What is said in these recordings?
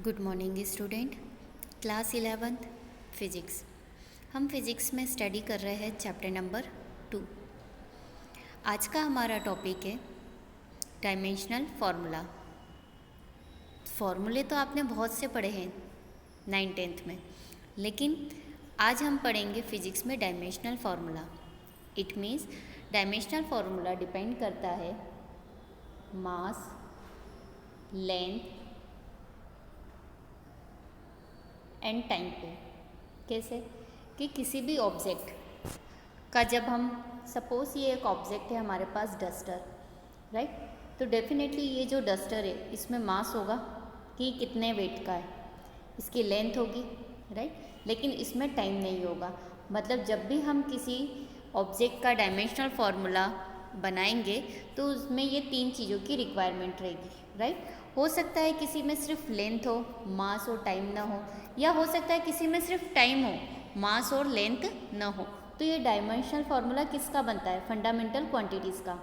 Good morning student. Class 11th physics. हम physics में study कर रहे हैं चैप्टर नंबर 2। आज का हमारा टॉपिक है डायमेंशनल फार्मूला। फार्मूले तो आपने बहुत से पढ़े हैं 9th-10th में, लेकिन आज हम पढ़ेंगे फिज़िक्स में dimensional formula. It means dimensional formula depend करता है मास, लेंथ एंड टाइम पे। कैसे कि किसी भी ऑब्जेक्ट का जब हम सपोज ये एक ऑब्जेक्ट है हमारे पास डस्टर, राइट, तो डेफिनेटली ये जो डस्टर है इसमें मास होगा कि कितने वेट का है, इसकी लेंथ होगी, राइट, लेकिन इसमें टाइम नहीं होगा। मतलब जब भी हम किसी ऑब्जेक्ट का डायमेंशनल फार्मूला बनाएंगे तो उसमें ये 3 चीज़ों की रिक्वायरमेंट रहेगी, राइट। हो सकता है किसी में सिर्फ लेंथ हो, मास और टाइम ना हो, या हो सकता है किसी में सिर्फ टाइम हो, मास और लेंथ ना हो। तो ये डायमेंशनल फार्मूला किसका बनता है? फंडामेंटल क्वांटिटीज़ का,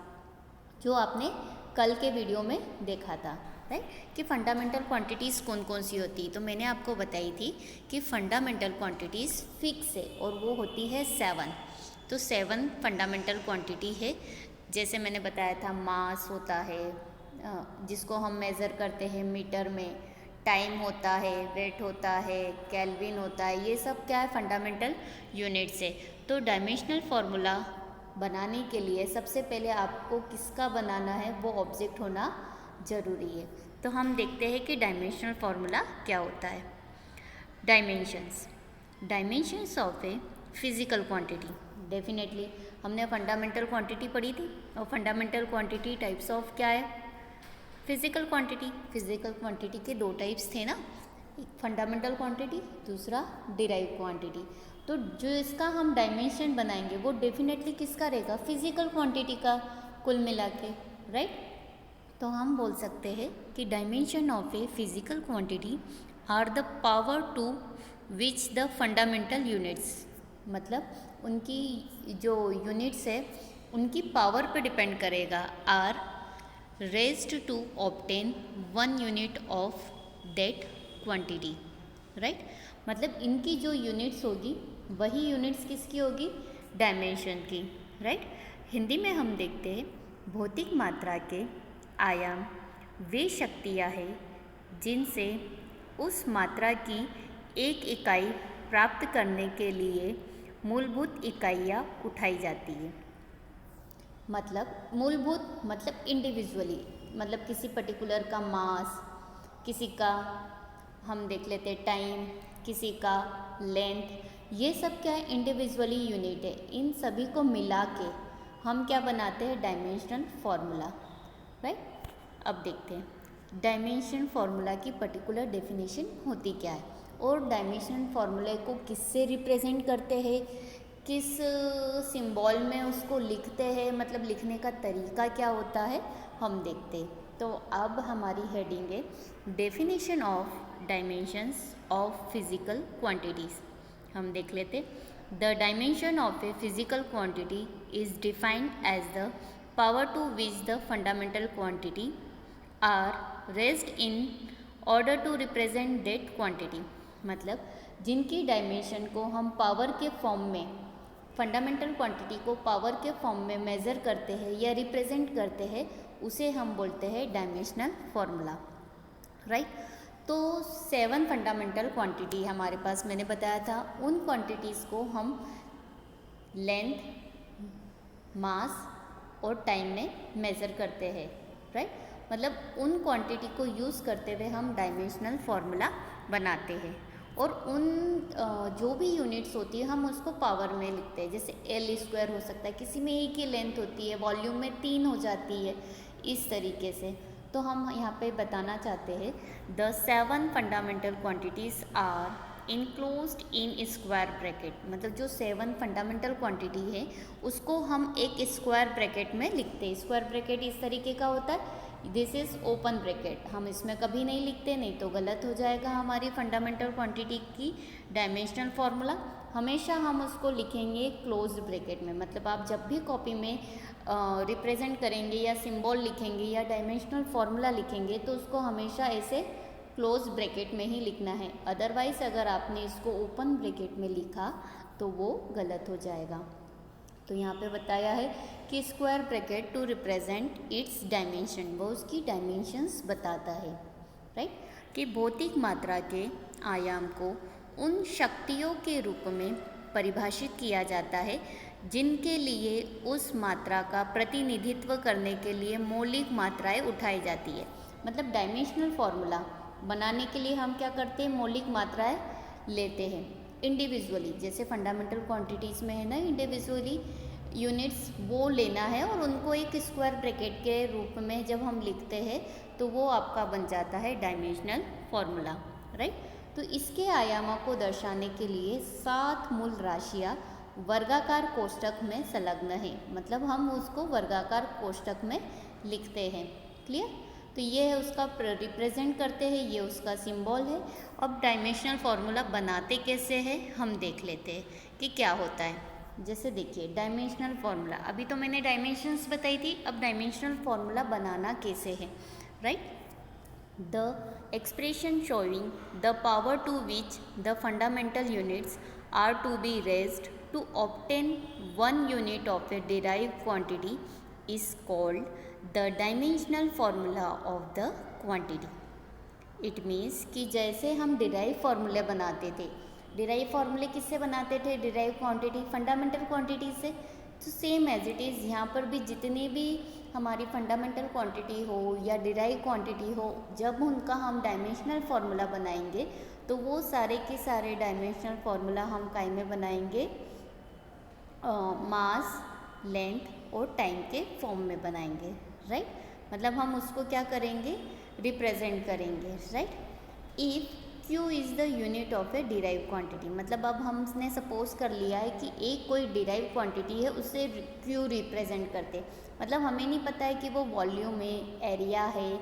जो आपने कल के वीडियो में देखा था, राइट, कि फंडामेंटल क्वांटिटीज़ कौन कौन सी होती है। तो मैंने आपको बताई थी कि फंडामेंटल क्वांटिटीज़ फिक्स है और वो होती है 7। तो 7 फंडामेंटल क्वांटिटी है। जैसे मैंने बताया था, मास होता है जिसको हम मेज़र करते हैं मीटर में, टाइम होता है, वेट होता है, केल्विन होता है, ये सब क्या है? फंडामेंटल यूनिट्स है। तो डायमेंशनल फार्मूला बनाने के लिए सबसे पहले आपको किसका बनाना है, वो ऑब्जेक्ट होना ज़रूरी है। तो हम देखते हैं कि डायमेंशनल फार्मूला क्या होता है। Dimensions of a physical quantity. Definitely हमने फंडामेंटल क्वांटिटी पढ़ी थी, और फंडामेंटल क्वांटिटी टाइप्स ऑफ क्या है? Physical quantity. फिजिकल क्वांटिटी के 2 टाइप्स थे ना, एक फंडामेंटल क्वांटिटी, दूसरा डिराइव क्वांटिटी। तो जो इसका हम डायमेंशन बनाएंगे वो डेफिनेटली किसका रहेगा? फिजिकल क्वांटिटी का कुल मिला के, राइट। तो हम बोल सकते हैं कि dimension of a physical quantity are the power to which the fundamental units, मतलब उनकी जो यूनिट्स है उनकी पावर पे डिपेंड करेगा, are raised to obtain 1 unit of that quantity, right. मतलब इनकी जो यूनिट्स होगी वही यूनिट्स किसकी होगी? डायमेंशन की, राइट। हिंदी में हम देखते हैं, भौतिक मात्रा के आयाम वे शक्तियाँ हैं जिनसे उस मात्रा की एक इकाई प्राप्त करने के लिए मूलभूत इकाइयाँ उठाई जाती है। मतलब मूलभूत मतलब इंडिविजुअली, मतलब किसी पर्टिकुलर का मास, किसी का हम देख लेते हैं टाइम, किसी का लेंथ, ये सब क्या है? इंडिविजुअली यूनिट है। इन सभी को मिला के हम क्या बनाते हैं? Dimensional formula, right. अब देखते हैं डायमेंशन फार्मूला की पर्टिकुलर डेफिनेशन होती क्या है, और डायमेंशन फार्मूले को किससे रिप्रेजेंट करते हैं, किस सिंबल में उसको लिखते हैं, मतलब लिखने का तरीका क्या होता है, हम देखते हैं। तो अब हमारी हेडिंग है definition of dimensions of physical quantities. हम देख लेते। The dimension of a physical quantity is defined as the power to which the fundamental quantity are raised in order to represent that quantity. मतलब जिनकी dimension को हम power के form में, fundamental quantity को पावर के फॉर्म में measure करते हैं या रिप्रेजेंट करते हैं, उसे हम बोलते हैं डायमेंशनल फार्मूला, राइट। तो 7 फंडामेंटल क्वांटिटी हमारे पास, मैंने बताया था, उन क्वांटिटीज़ को हम लेंथ, मास और टाइम में मेज़र करते हैं, राइट। मतलब उन क्वांटिटी को यूज़ करते हुए हम डायमेंशनल फार्मूला बनाते हैं, और उन जो भी यूनिट्स होती है हम उसको पावर में लिखते हैं। जैसे L² हो सकता है, किसी में एक ही लेंथ होती है, वॉल्यूम में 3 हो जाती है, इस तरीके से। तो हम यहाँ पे बताना चाहते हैं the 7 fundamental quantities are enclosed in square bracket. मतलब जो 7 फंडामेंटल क्वांटिटी है उसको हम एक स्क्वायर ब्रैकेट में लिखते हैं। स्क्वायर ब्रैकेट इस तरीके का होता है, दिस इज़ ओपन ब्रैकेट। हम इसमें कभी नहीं लिखते, नहीं तो गलत हो जाएगा हमारी फंडामेंटल क्वांटिटी की डायमेंशनल फार्मूला। हमेशा हम उसको लिखेंगे क्लोज्ड ब्रैकेट में। मतलब आप जब भी कॉपी में रिप्रेजेंट करेंगे या सिंबल लिखेंगे या डायमेंशनल फार्मूला लिखेंगे तो उसको हमेशा ऐसे क्लोज ब्रैकेट में ही लिखना है, अदरवाइज अगर आपने इसको ओपन ब्रैकेट में लिखा तो वो गलत हो जाएगा। तो यहाँ पे बताया है कि square bracket to represent its dimension, वो उसकी डायमेंशंस बताता है, राइट। कि भौतिक मात्रा के आयाम को उन शक्तियों के रूप में परिभाषित किया जाता है जिनके लिए उस मात्रा का प्रतिनिधित्व करने के लिए मौलिक मात्राएं उठाई जाती है। मतलब डायमेंशनल फॉर्मूला बनाने के लिए हम क्या करते हैं, मौलिक मात्राएं लेते हैं इंडिविजुअली, जैसे फंडामेंटल क्वांटिटीज़ में है ना इंडिविजुअली यूनिट्स, वो लेना है और उनको एक स्क्वायर ब्रैकेट के रूप में जब हम लिखते हैं तो वो आपका बन जाता है डायमेंशनल फॉर्मूला, राइट। तो इसके आयामों को दर्शाने के लिए 7 मूल राशियाँ वर्गाकार कोष्ठक में संलग्न है, मतलब हम उसको वर्गाकार कोष्ठक में लिखते हैं, क्लियर। तो ये है उसका रिप्रेजेंट करते हैं, ये उसका सिंबल है। अब डायमेंशनल फार्मूला बनाते कैसे हैं हम देख लेते हैं कि क्या होता है। जैसे देखिए डायमेंशनल फार्मूला, अभी तो मैंने डायमेंशंस बताई थी, अब डायमेंशनल फार्मूला बनाना कैसे है, right. The expression showing the power to which the fundamental units are to be raised to obtain 1 unit of a derived quantity is called the dimensional formula of the quantity. It means कि जैसे हम derive फार्मूले बनाते थे, derive फार्मूले किससे बनाते थे, डिराइव क्वांटिटी फंडामेंटल क्वांटिटी से। तो सेम एज इट इज़ यहाँ पर भी जितनी भी हमारी फंडामेंटल क्वांटिटी हो या डिराइव क्वांटिटी हो, जब उनका हम डायमेंशनल फार्मूला बनाएंगे तो वो सारे के सारे डायमेंशनल फार्मूला हम काय में बनाएंगे, मास, लेंथ और टाइम के फॉर्म में बनाएंगे, राइट। मतलब हम उसको क्या करेंगे, रिप्रेजेंट करेंगे, right. If Q is the unit of A derive quantity, मतलब अब हमने सपोज कर लिया है कि एक कोई डिराइव क्वांटिटी है, उससे Q रिप्रेजेंट करते, मतलब हमें नहीं पता है कि वो वॉल्यूम है, एरिया है,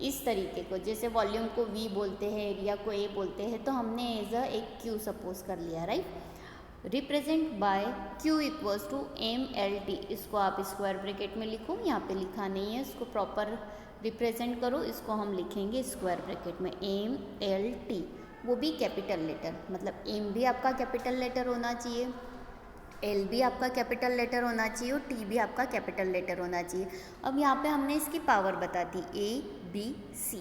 इस तरीके को, जैसे वॉल्यूम को V बोलते हैं, एरिया को A बोलते हैं, तो हमने एज अ एक Q सपोज कर लिया, right. Represent by Q equals to MLT, इसको आप स्क्वायर ब्रैकेट में लिखो, यहाँ पे लिखा नहीं है, इसको प्रॉपर रिप्रेजेंट करो, इसको हम लिखेंगे स्क्वायर ब्रैकेट में MLT, वो भी कैपिटल लेटर, मतलब M भी आपका कैपिटल लेटर होना चाहिए, L भी आपका कैपिटल लेटर होना चाहिए और T भी आपका कैपिटल लेटर होना चाहिए। अब यहाँ पे हमने इसकी पावर बता दी ABC,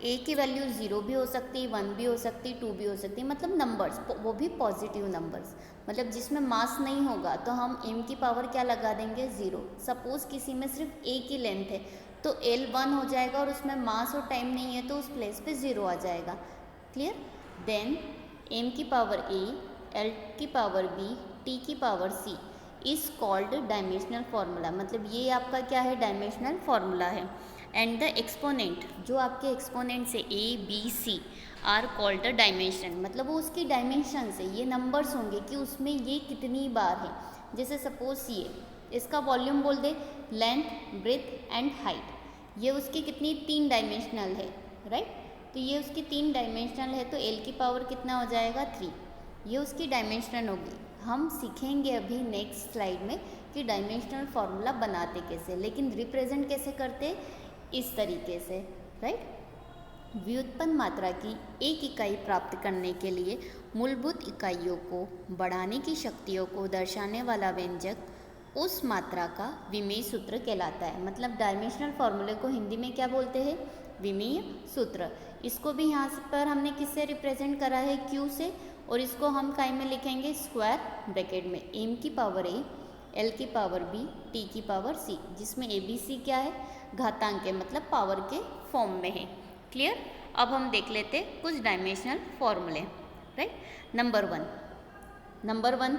A की वैल्यू 0 भी हो सकती, 1 भी हो सकती, 2 भी हो सकती, मतलब नंबर्स, वो भी पॉजिटिव नंबर्स, मतलब जिसमें मास नहीं होगा तो हम M की पावर क्या लगा देंगे, 0। सपोज किसी में सिर्फ A की लेंथ है तो L 1 हो जाएगा और उसमें मास और टाइम नहीं है तो उस प्लेस पे 0 आ जाएगा, क्लियर। देन M की पावर A, L की पावर B, T की power C is called dimensional formula, मतलब ये आपका क्या है, डायमेंशनल फार्मूला है। एंड द एक्सपोनेंट, जो आपके एक्सपोनेंट से A B C are called the dimension, मतलब वो उसकी डायमेंशन से ये नंबर्स होंगे कि उसमें ये कितनी बार है। जैसे सपोज ये इसका वॉल्यूम बोल दे, लेंथ, ब्रेथ एंड हाइट, ये उसकी कितनी 3 डायमेंशनल है, राइट। तो ये उसकी 3 डायमेंशनल है तो L की पावर कितना हो जाएगा, 3, ये उसकी डायमेंशनल होगी। हम सीखेंगे अभी नेक्स्ट स्लाइड में कि डायमेंशनल फार्मूला बनाते कैसे, लेकिन रिप्रेजेंट कैसे करते, इस तरीके से, राइट। व्युत्पन्न मात्रा की एक इकाई प्राप्त करने के लिए मूलभूत इकाइयों को बढ़ाने की शक्तियों को दर्शाने वाला व्यंजक उस मात्रा का विमेय सूत्र कहलाता है। मतलब डायमेंशनल फार्मूले को हिंदी में क्या बोलते हैं, विमेय सूत्र। इसको भी यहाँ पर हमने किससे रिप्रेजेंट करा है, Q से, और इसको हम काय में लिखेंगे, स्क्वायर ब्रैकेट में, M की पावर A, L की पावर B, T की पावर C, जिसमें ABC क्या है, घातांक है, मतलब पावर के फॉर्म में है, क्लियर। अब हम देख लेते कुछ डायमेंशनल फार्मूले, राइट। नंबर वन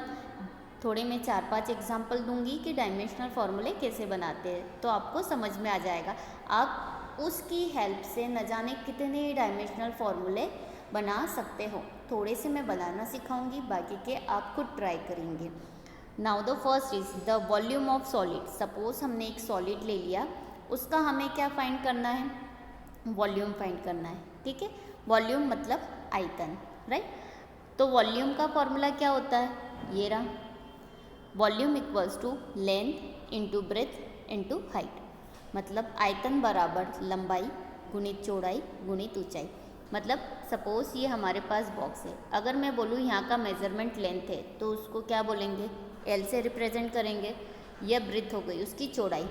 थोड़े मैं 4-5 एग्जाम्पल दूंगी कि डायमेंशनल फार्मूले कैसे बनाते हैं, तो आपको समझ में आ जाएगा। आप उसकी हेल्प से न जाने कितने डायमेंशनल फार्मूले बना सकते हो। थोड़े से मैं बनाना सिखाऊंगी, बाकी के आप खुद ट्राई करेंगे। Now the first is the volume of solid. Suppose हमने एक सॉलिड ले लिया, उसका हमें क्या फाइंड करना है, वॉल्यूम फाइंड करना है, ठीक है। वॉल्यूम मतलब आयतन, राइट। तो वॉल्यूम का फॉर्मूला क्या होता है, ये रहा, volume equals to length into breadth into height, मतलब आयतन बराबर लंबाई गुणित चौड़ाई गुणित ऊंचाई। मतलब सपोज़ ये हमारे पास बॉक्स है, अगर मैं बोलूँ यहाँ का मेज़रमेंट लेंथ है तो उसको क्या बोलेंगे, एल से रिप्रेजेंट करेंगे। यह ब्रेथ हो गई उसकी चौड़ाई,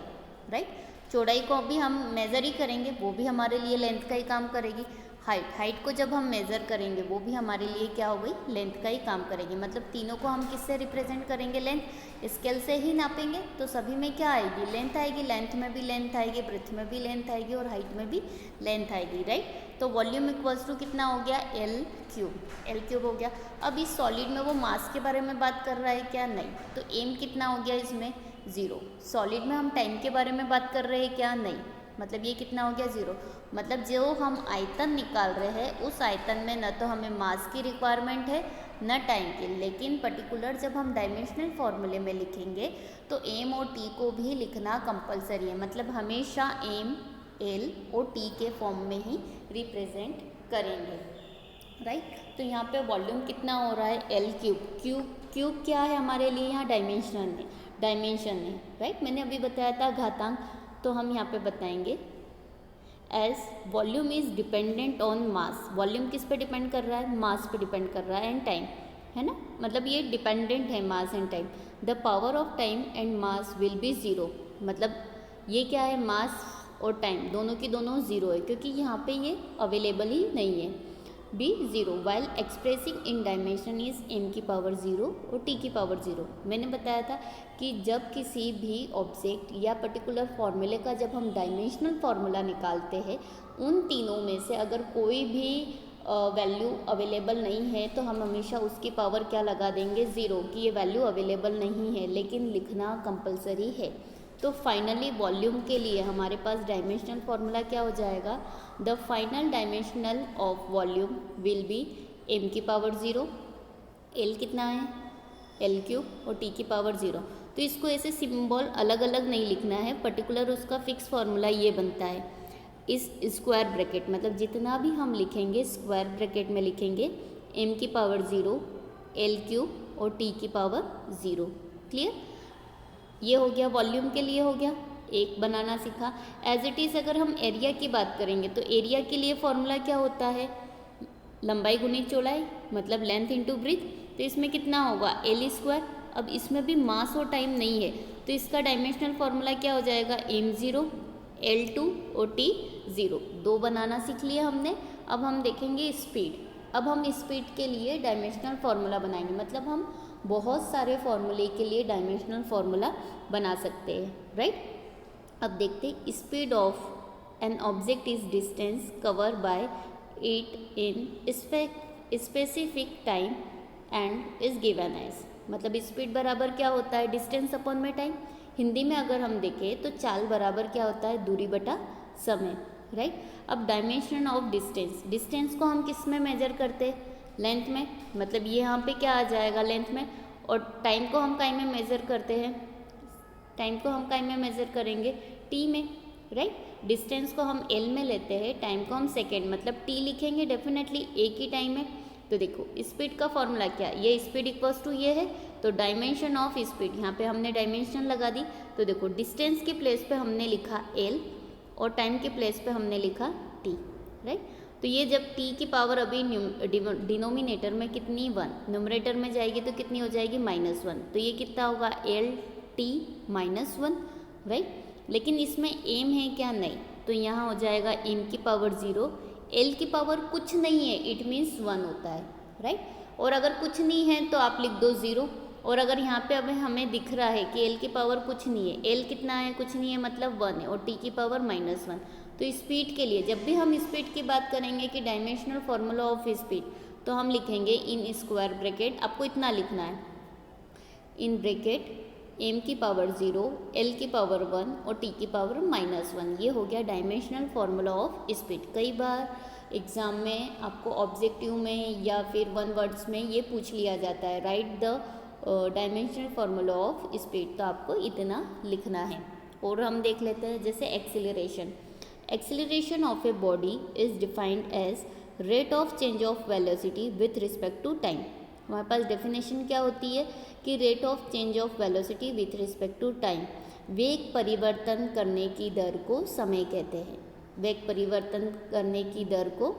राइट। चौड़ाई को भी हम मेज़र ही करेंगे, वो भी हमारे लिए लेंथ का ही काम करेगी। हाइट को जब हम मेज़र करेंगे वो भी हमारे लिए क्या हो गई, लेंथ का ही काम करेगी। मतलब तीनों को हम किससे रिप्रेजेंट करेंगे, लेंथ। स्केल से ही नापेंगे तो सभी में क्या आएगी, लेंथ आएगी। लेंथ में भी लेंथ आएगी, ब्रेथ में भी लेंथ आएगी और हाइट में भी लेंथ आएगी, राइट। तो वॉल्यूम इक्वल्स टू कितना हो गया, एल क्यूब हो गया। अब इस सॉलिड में वो मास के बारे में बात कर रहा है क्या, नहीं। तो एम कितना हो गया इसमें, 0। सॉलिड में हम टाइम के बारे में बात कर रहे हैं क्या, नहीं। मतलब ये कितना हो गया, 0। मतलब जो हम आयतन निकाल रहे हैं उस आयतन में न तो हमें मास की रिक्वायरमेंट है न टाइम की। लेकिन पर्टिकुलर जब हम डायमेंशनल फॉर्मूले में लिखेंगे तो एम और टी को भी लिखना कंपलसरी है। मतलब हमेशा एम, एल और टी के फॉर्म में ही रिप्रेजेंट करेंगे, राइट। तो यहाँ पे वॉल्यूम कितना हो रहा है, एल क्यूब क्या है हमारे लिए, यहाँ डायमेंशन है, राइट। मैंने अभी बताया था घातांक, तो हम यहाँ पे बताएंगे as volume is dependent on mass. Volume किस पे डिपेंड कर रहा है, मास पे डिपेंड कर रहा है, एंड टाइम, है ना। मतलब ये डिपेंडेंट है mass and time. The power of time and mass will be 0। मतलब ये क्या है, मास और टाइम दोनों की दोनों 0 है, क्योंकि यहाँ पे ये अवेलेबल ही नहीं है। B 0 while expressing in dimension is m की पावर 0 और t की पावर 0। मैंने बताया था कि जब किसी भी ऑब्जेक्ट या पर्टिकुलर फॉर्मूले का जब हम डायमेंशनल फार्मूला निकालते हैं, उन तीनों में से अगर कोई भी वैल्यू अवेलेबल नहीं है तो हम हमेशा उसकी पावर क्या लगा देंगे, 0, कि ये वैल्यू अवेलेबल नहीं है, लेकिन लिखना कंपलसरी है। तो फाइनली वॉल्यूम के लिए हमारे पास डायमेंशनल फार्मूला क्या हो जाएगा, the final dimensional of volume will be m की पावर 0, l कितना है, l क्यूब, और t की पावर 0। तो इसको ऐसे सिंबल अलग अलग नहीं लिखना है, पर्टिकुलर उसका फिक्स फार्मूला ये बनता है। इस स्क्वायर ब्रैकेट, मतलब जितना भी हम लिखेंगे स्क्वायर ब्रैकेट में लिखेंगे, m की पावर 0, l क्यूब और t की पावर 0। क्लियर। ये हो गया वॉल्यूम के लिए, हो गया एक बनाना सीखा। एज इट इज़ अगर हम एरिया की बात करेंगे तो एरिया के लिए फॉर्मूला क्या होता है, लंबाई गुनी चौड़ाई, मतलब लेंथ इंटू ब्रेथ। तो इसमें कितना होगा, एल स्क्वायर। अब इसमें भी मास और टाइम नहीं है तो इसका डायमेंशनल फार्मूला क्या हो जाएगा, m0, l2 और t0। 2 बनाना सीख लिया हमने। अब हम देखेंगे स्पीड। अब हम स्पीड के लिए डायमेंशनल फार्मूला बनाएंगे, मतलब हम बहुत सारे फार्मूले के लिए डायमेंशनल फार्मूला बना सकते हैं, राइट। अब देखते हैं, speed of an object is distance cover by it in specific time and is given as. मतलब स्पीड बराबर क्या होता है, डिस्टेंस अपॉन में टाइम। हिंदी में अगर हम देखें तो चाल बराबर क्या होता है, दूरी बटा समय, राइट। अब डायमेंशन ऑफ डिस्टेंस को हम किस में मेजर करते हैं, लेंथ में। मतलब ये यहाँ पे क्या आ जाएगा, लेंथ में। और टाइम को हम काई में मेज़र करते हैं, टाइम को हम काई में मेज़र करेंगे, टी में, राइट। डिस्टेंस को हम एल में लेते हैं, टाइम को हम सेकेंड, मतलब टी लिखेंगे डेफिनेटली, एक ही टाइम है। तो देखो स्पीड का फॉर्मूला क्या, ये स्पीड इक्वल्स टू ये है, तो डायमेंशन ऑफ स्पीड, यहाँ पे हमने डायमेंशन लगा दी। तो देखो डिस्टेंस के प्लेस पे हमने लिखा एल और टाइम के प्लेस पे हमने लिखा टी, राइट। तो ये जब t की पावर अभी डिनोमिनेटर में कितनी 1, न्यूमरेटर में जाएगी तो कितनी हो जाएगी, -1। तो ये कितना होगा, LT -1, राइट। लेकिन इसमें m है क्या, नहीं। तो यहाँ हो जाएगा m की पावर 0, l की पावर कुछ नहीं है, इट मीन्स 1 होता है, राइट। और अगर कुछ नहीं है तो आप लिख दो 0। और अगर यहाँ पे अब हमें दिख रहा है कि l की पावर कुछ नहीं है, l कितना है, कुछ नहीं है, मतलब 1 है, और t की पावर -1। तो स्पीड के लिए जब भी हम स्पीड की बात करेंगे कि डायमेंशनल फार्मूला ऑफ स्पीड, तो हम लिखेंगे इन स्क्वायर ब्रैकेट, आपको इतना लिखना है, इन ब्रैकेट m की पावर 0, l की पावर 1 और t की पावर -1। ये हो गया डायमेंशनल फार्मूला ऑफ स्पीड। कई बार एग्ज़ाम में आपको ऑब्जेक्टिव में या फिर 1 वर्ड्स में ये पूछ लिया जाता है, right the dimensional formula of speed. तो आपको इतना लिखना है। और हम देख लेते हैं, जैसे acceleration of a body is defined as rate of change of velocity with respect to time. हमारे पास डेफिनेशन क्या होती है कि rate of change of velocity with respect to time, वेग परिवर्तन करने की दर को समय कहते हैं। वेग परिवर्तन करने की दर को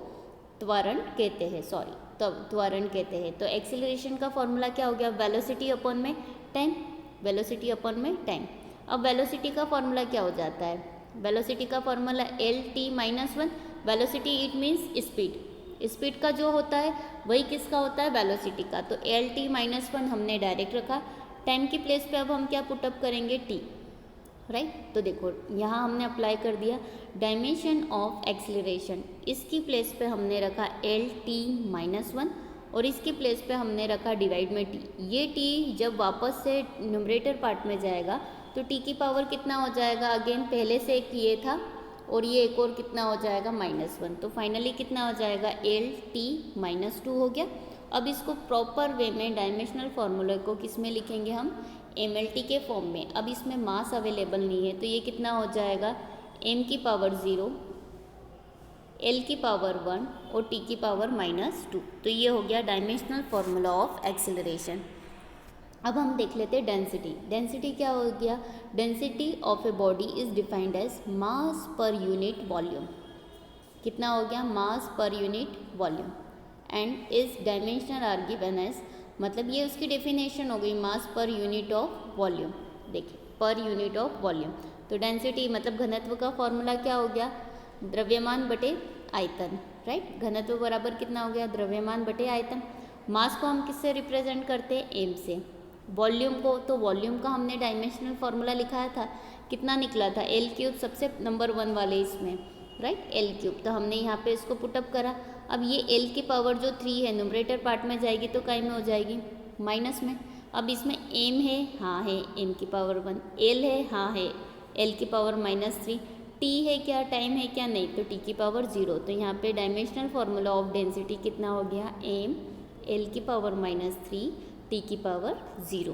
त्वरण कहते हैं, सॉरी त्वरण कहते हैं। तो एक्सेलरेशन का फॉर्मूला क्या हो गया, वेलोसिटी अपॉन में टाइम, वेलोसिटी अपॉन में टाइम। अब वेलोसिटी का फॉर्मूला क्या हो जाता है, वेलोसिटी का formula L T minus one. Velocity it means speed, speed का जो होता है वही किसका होता है, वेलोसिटी का। तो एल टी माइनस वन हमने डायरेक्ट रखा, टाइम की प्लेस पे अब हम क्या पुटअप करेंगे, टी, राइट। तो देखो यहाँ हमने अप्लाई कर दिया डायमेंशन ऑफ एक्सीलरेशन, इसकी प्लेस पे हमने रखा एल टी माइनस वन और इसकी प्लेस पे हमने रखा डिवाइड में टी। ये टी जब वापस से न्यूमरेटर पार्ट में जाएगा तो टी की पावर कितना हो जाएगा, अगेन पहले से एक ये था और ये एक और कितना हो जाएगा, माइनस वन। तो फाइनली कितना हो जाएगा, एल टी माइनस टू हो गया। अब इसको प्रॉपर वे में डायमेंशनल फार्मूले को किस में लिखेंगे हम, एम एल टी के फॉर्म में। अब इसमें मास अवेलेबल नहीं है तो ये कितना हो जाएगा, m की पावर 0, l की पावर 1 और t की पावर माइनस टू। तो ये हो गया डायमेंशनल फार्मूला ऑफ एक्सेलरेशन। अब हम देख लेते हैं डेंसिटी। डेंसिटी क्या हो गया, density of a body is defined as mass per unit volume. कितना हो गया, mass per unit volume. And इस डायमेंशनल आर गिवन एज, मतलब ये उसकी डेफिनेशन हो गई, मास पर यूनिट ऑफ वॉल्यूम। देखिए पर यूनिट ऑफ वॉल्यूम। तो डेंसिटी मतलब घनत्व का फॉर्मूला क्या हो गया, द्रव्यमान बटे आयतन, राइट। घनत्व बराबर कितना हो गया, द्रव्यमान बटे आयतन। मास को हम किससे रिप्रेजेंट करते हैं, एम से। वॉल्यूम को, तो वॉल्यूम का हमने डायमेंशनल फार्मूला लिखाया था, कितना निकला था, एल क्यूब, सबसे नंबर 1 वाले इसमें, राइट, एल क्यूब। तो हमने यहाँ पे इसको पुटअप करा। अब ये एल की पावर जो 3 है न्यूमरेटर पार्ट में जाएगी तो काय में हो जाएगी, माइनस में। अब इसमें एम है, हाँ है, एम की पावर 1, एल है, हाँ है, एल की पावर माइनस 3, टी है क्या, टाइम है क्या, नहीं, तो टी की पावर 0। तो यहाँ पे डायमेंशनल फार्मूला ऑफ डेंसिटी कितना हो गया, एम एल की पावर माइनस 3 टी की पावर 0।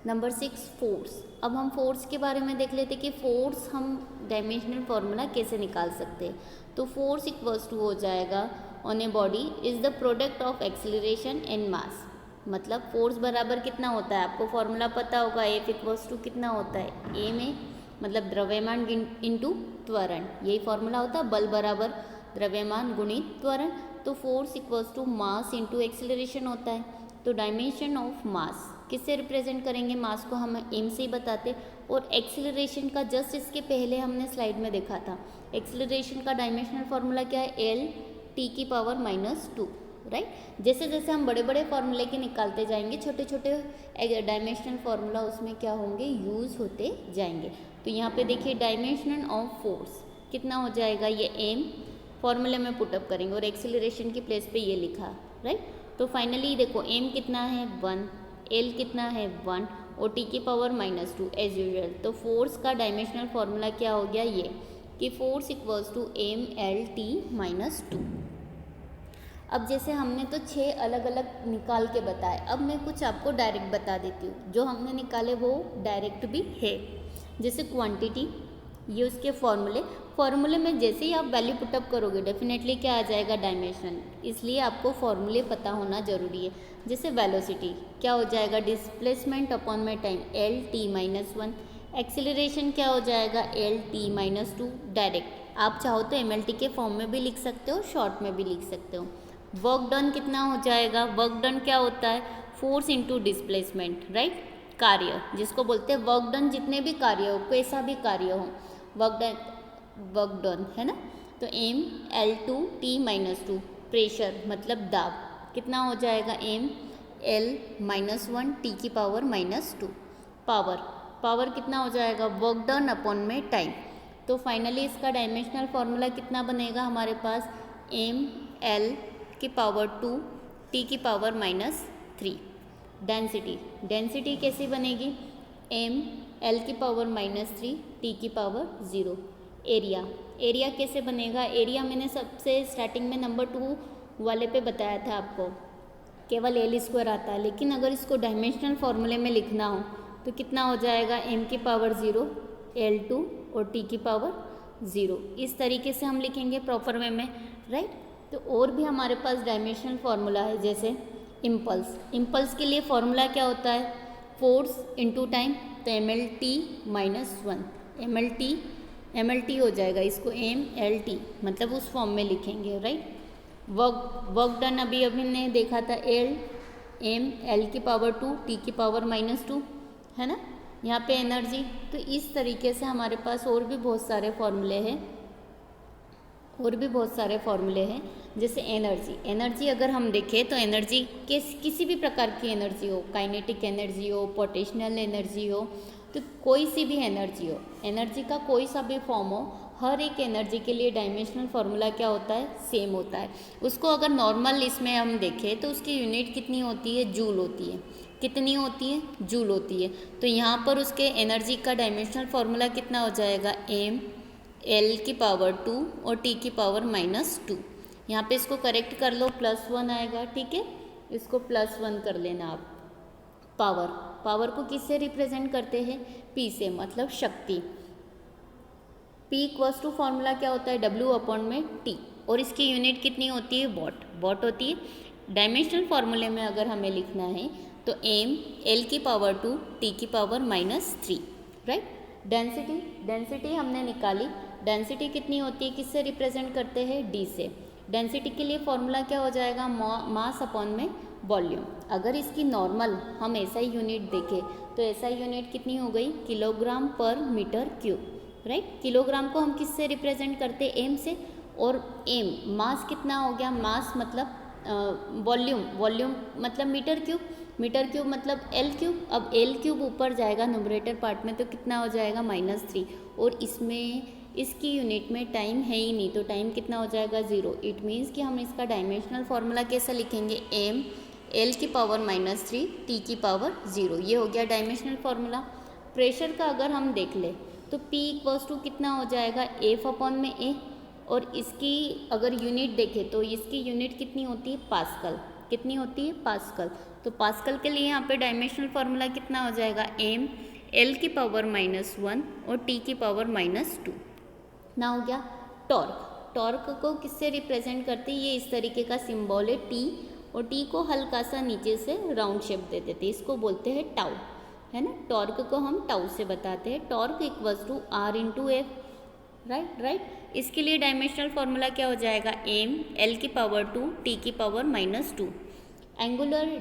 Number 6 force. अब हम फोर्स के बारे में देख लेते कि फोर्स हम डायमेंशनल फार्मूला कैसे निकाल सकते हैं। तो फोर्स इक्वल्स टू हो जाएगा on A body is the product of acceleration and mass. मतलब फोर्स बराबर कितना होता है, आपको फॉर्मूला पता होगा, एफ इक्वल्स टू कितना होता है, ए में मतलब द्रव्यमान इंटू त्वरण, यही फॉर्मूला होता है, बल बराबर द्रव्यमान गुणित त्वरण। तो force equals to mass into acceleration होता है। तो डायमेंशन ऑफ मास किससे रिप्रेजेंट करेंगे, मास को हम एम से ही बताते। और एक्सीलरेशन का जस्ट इसके पहले हमने स्लाइड में देखा था, एक्सीलरेशन का डायमेंशनल फार्मूला क्या है, एल टी की पावर माइनस टू, राइट। जैसे जैसे हम बड़े बड़े फार्मूले के निकालते जाएंगे, छोटे छोटे डायमेंशनल फार्मूला उसमें क्या होंगे, यूज़ होते जाएंगे। तो यहाँ पे देखिए डायमेंशन ऑफ फोर्स कितना हो जाएगा, ये एम फॉर्मूले में पुटअप करेंगे और एक्सीलरेशन की प्लेस पे ये लिखा, राइट। तो फाइनली देखो एम कितना है 1, एल कितना है 1 और टी की power minus two as usual. तो फोर्स का डायमेंशनल फार्मूला क्या हो गया, ये कि force equals to M L T minus two. अब जैसे हमने तो 6 अलग अलग निकाल के बताए, अब मैं कुछ आपको डायरेक्ट बता देती हूँ। जो हमने निकाले वो डायरेक्ट भी है, जैसे क्वांटिटी, ये उसके फॉर्मूले में जैसे ही आप वैल्यू पुटअप करोगे डेफिनेटली क्या आ जाएगा, डायमेंशन। इसलिए आपको फॉर्मूले पता होना जरूरी है। जैसे वेलोसिटी क्या हो जाएगा, डिस्प्लेसमेंट अपॉन में time, L T minus 1। Acceleration क्या हो जाएगा, एल टी माइनस 2। डायरेक्ट आप चाहो तो एम एल टी के फॉर्म में भी लिख सकते हो, शॉर्ट में भी लिख सकते हो। वर्क डन कितना हो जाएगा, वर्क डन क्या होता है, फोर्स इंटू डिस्प्लेसमेंट, राइट, कार्य जिसको बोलते हैं वर्क डन। जितने भी कार्य हो, कैसा भी कार्य हो, वर्क डन है ना। तो M L two T minus 2, pressure मतलब दाब कितना हो जाएगा, एम एल माइनस 1 टी की पावर माइनस 2। पावर कितना हो जाएगा, वर्क डन अपॉन में टाइम। तो फाइनली इसका डायमेंशनल फार्मूला कितना बनेगा हमारे पास, एम एल की पावर 2 टी की पावर माइनस 3। डेंसिटी कैसी बनेगी, एम एल की पावर माइनस 3 टी की पावर 0। एरिया कैसे बनेगा, एरिया मैंने सबसे स्टार्टिंग में नंबर 2 वाले पे बताया था आपको, केवल एल स्क्वायर आता है। लेकिन अगर इसको डायमेंशनल फार्मूले में लिखना हो तो कितना हो जाएगा, एम की पावर 0 एल 2 और टी की पावर 0। इस तरीके से हम लिखेंगे प्रॉपर वे में, राइट। तो और भी हमारे पास डायमेंशनल फार्मूला है, जैसे इम्पल्स के लिए फॉर्मूला क्या होता है, फोर्स इंटू टाइम। तो M L T minus 1, M L T mlt हो जाएगा, इसको mlt मतलब उस फॉर्म में लिखेंगे, राइट। वर्क डन अभी अभी ने देखा था l की पावर 2 t की पावर -2, है ना। यहाँ पे एनर्जी, तो इस तरीके से हमारे पास और भी बहुत सारे फॉर्मूले हैं, जैसे एनर्जी अगर हम देखें तो एनर्जी किसी भी प्रकार की एनर्जी हो, काइनेटिक एनर्जी हो, पोटेंशियल एनर्जी हो, तो कोई सी भी एनर्जी हो, एनर्जी का कोई सा भी फॉर्म हो, हर एक एनर्जी के लिए डायमेंशनल फार्मूला क्या होता है, सेम होता है। उसको अगर नॉर्मल इसमें हम देखें तो उसकी यूनिट कितनी होती है, जूल होती है। कितनी होती है, जूल होती है। तो यहाँ पर उसके एनर्जी का डायमेंशनल फार्मूला कितना हो जाएगा, m l की पावर 2 और t की पावर -2। यहाँ पे इसको करेक्ट कर लो, +1 आएगा, ठीक है। इसको +1 कर लेना आप। पावर को किससे रिप्रेजेंट करते हैं, p से, मतलब शक्ति। p इक्वल्स टू फॉर्मूला क्या होता है, W/t, और इसकी यूनिट कितनी होती है, वॉट होती है। डायमेंशनल फार्मूले में अगर हमें लिखना है तो m l की पावर 2 t की पावर -3, राइट। डेंसिटी हमने निकाली, डेंसिटी कितनी होती है, किससे रिप्रेजेंट करते हैं, d से। डेंसिटी के लिए फॉर्मूला क्या हो जाएगा, मास अपॉन में वॉल्यूम। अगर इसकी नॉर्मल हम SI यूनिट देखें तो SI यूनिट कितनी हो गई, किलोग्राम पर मीटर क्यूब, राइट। किलोग्राम को हम किससे रिप्रेजेंट करते हैं, m से, और m मास कितना हो गया, मास मतलब वॉल्यूम मतलब मीटर क्यूब मतलब L3। अब L3 ऊपर जाएगा न्यूमरेटर पार्ट में तो कितना हो जाएगा, -3, और इसमें इसकी यूनिट में टाइम है ही नहीं, तो टाइम कितना हो जाएगा, 0। इट मीन्स कि हम इसका डायमेंशनल फार्मूला कैसे लिखेंगे, m l की पावर -3 t की पावर 0। ये हो गया डायमेंशनल फार्मूला। प्रेशर का अगर हम देख ले तो p इक्वल्स टू कितना हो जाएगा, F/A, और इसकी अगर यूनिट देखें तो इसकी यूनिट कितनी होती है, पास्कल। कितनी होती है, पास्कल। तो पास्कल के लिए यहाँ पे डायमेंशनल फार्मूला कितना हो जाएगा, m l की पावर -1 और t की पावर -2 ना हो गया। टॉर्क को किससे रिप्रेजेंट करते हैं, ये इस तरीके का सिंबल है t, और t को हल्का सा नीचे से राउंड शेप दे देते हैं, इसको बोलते हैं टाउ, है ना। टॉर्क को हम टाउ से बताते हैं। Torque equals to r into F, right. इसके लिए डायमेंशनल फार्मूला क्या हो जाएगा, m l की पावर 2 t की पावर -2। एंगुलर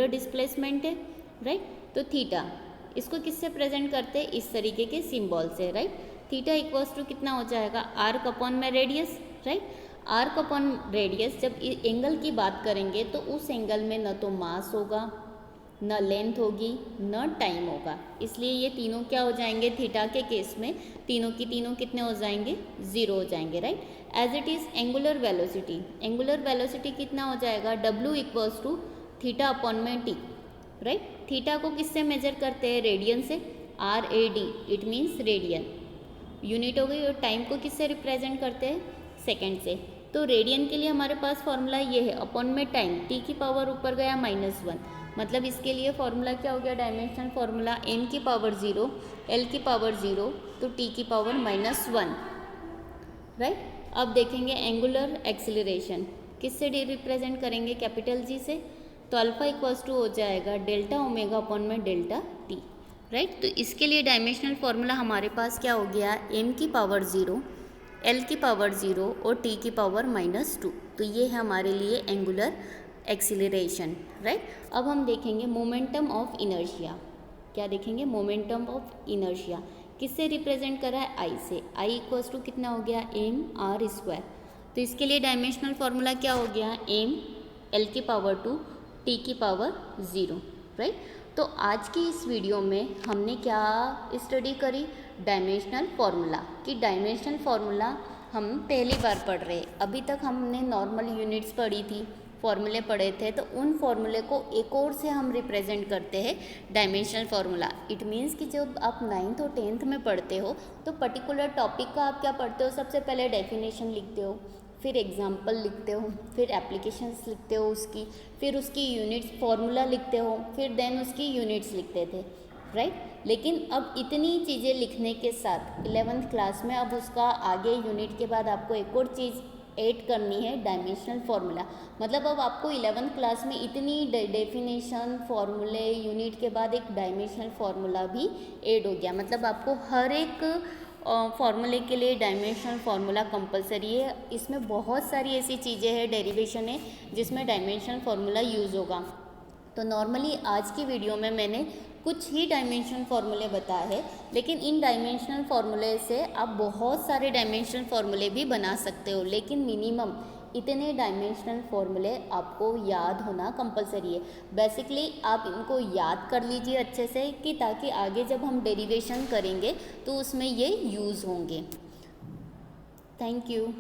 डिस्प्लेसमेंट है, राइट। तो थीटा, इसको किससे प्रेजेंट करते हैं, इस तरीके के सिंबल से, राइट। थीटा इक्वल्स टू कितना हो जाएगा, आर्क अपॉन में radius, right. Arc upon radius, जब एंगल की बात करेंगे तो उस एंगल में न तो मास होगा, न लेंथ होगी, न टाइम होगा, इसलिए ये तीनों क्या हो जाएंगे, थीटा के केस में तीनों की तीनों कितने हो जाएंगे, 0 हो जाएंगे, right. As it is angular velocity कितना हो जाएगा, W equals to theta upon में t, राइट। थीटा को किससे मेजर करते हैं, रेडियन से, RAD, it means radian unit हो गई। और टाइम को किससे रिप्रेजेंट करते हैं, सेकेंड से। तो रेडियन के लिए हमारे पास फॉर्मूला ये है, अपॉन में टाइम, t की पावर ऊपर गया -1, मतलब इसके लिए फॉर्मूला क्या हो गया, डायमेंशनल फार्मूला m की पावर 0 l की पावर 0 तो t की पावर -1, राइट। अब देखेंगे एंगुलर एक्सीलरेशन किससे रिप्रेजेंट करेंगे, कैपिटल G से। तो अल्फा इक्वल्स टू हो जाएगा डेल्टा ओमेगा अपॉन में डेल्टा t, राइट। तो इसके लिए डायमेंशनल फार्मूला हमारे पास क्या हो गया, m की पावर 0 l की पावर 0 और t की पावर -2। तो ये है हमारे लिए एंगुलर एक्सीलरेशन, राइट। अब हम देखेंगे मोमेंटम ऑफ इनर्शिया। क्या देखेंगे, मोमेंटम ऑफ इनर्शिया किससे रिप्रेजेंट करा है, I से। I इक्वल्स टू कितना हो गया, mr²। तो इसके लिए डायमेंशनल फार्मूला क्या हो गया, m l की पावर 2 t की पावर 0, राइट। तो आज की इस वीडियो में हमने क्या स्टडी करी, डायमेंशनल फार्मूला। कि डायमेंशनल फार्मूला हम पहली बार पढ़ रहे, अभी तक हमने नॉर्मल यूनिट्स पढ़ी थी, फॉर्मूले पढ़े थे, तो उन फॉर्मूले को एक और से हम रिप्रेजेंट करते हैं डायमेंशनल फार्मूला। इट मीन्स कि जब आप 9th और 10th में पढ़ते हो तो पर्टिकुलर टॉपिक का आप क्या पढ़ते हो, सबसे पहले डेफिनेशन लिखते हो, फिर एग्जाम्पल लिखते हो, फिर एप्लीकेशंस लिखते हो उसकी, फिर उसकी यूनिट्स फार्मूला लिखते हो, फिर देन उसकी यूनिट्स लिखते थे, राइट। लेकिन अब इतनी चीज़ें लिखने के साथ 11th क्लास में अब उसका आगे यूनिट के बाद आपको एक और चीज़ ऐड करनी है डायमेंशनल फार्मूला। मतलब अब आपको 11th क्लास में इतनी डेफिनेशन फार्मूले यूनिट के बाद एक डायमेंशनल फार्मूला भी ऐड हो गया। मतलब आपको हर एक फार्मूले के लिए डायमेंशनल फार्मूला कंपलसरी है। इसमें बहुत सारी ऐसी चीज़ें हैं, डेरिवेशन है, जिसमें डायमेंशनल फार्मूला यूज़ होगा। तो नॉर्मली आज की वीडियो में मैंने कुछ ही डायमेंशनल फार्मूले बताए हैं, लेकिन इन डायमेंशनल फार्मूले से आप बहुत सारे डायमेंशनल फार्मूले भी बना सकते हो, लेकिन मिनिमम इतने डायमेंशनल फार्मूले आपको याद होना कंपलसरी है। बेसिकली आप इनको याद कर लीजिए अच्छे से, कि ताकि आगे जब हम डेरिवेशन करेंगे तो उसमें ये यूज़ होंगे। Thank you.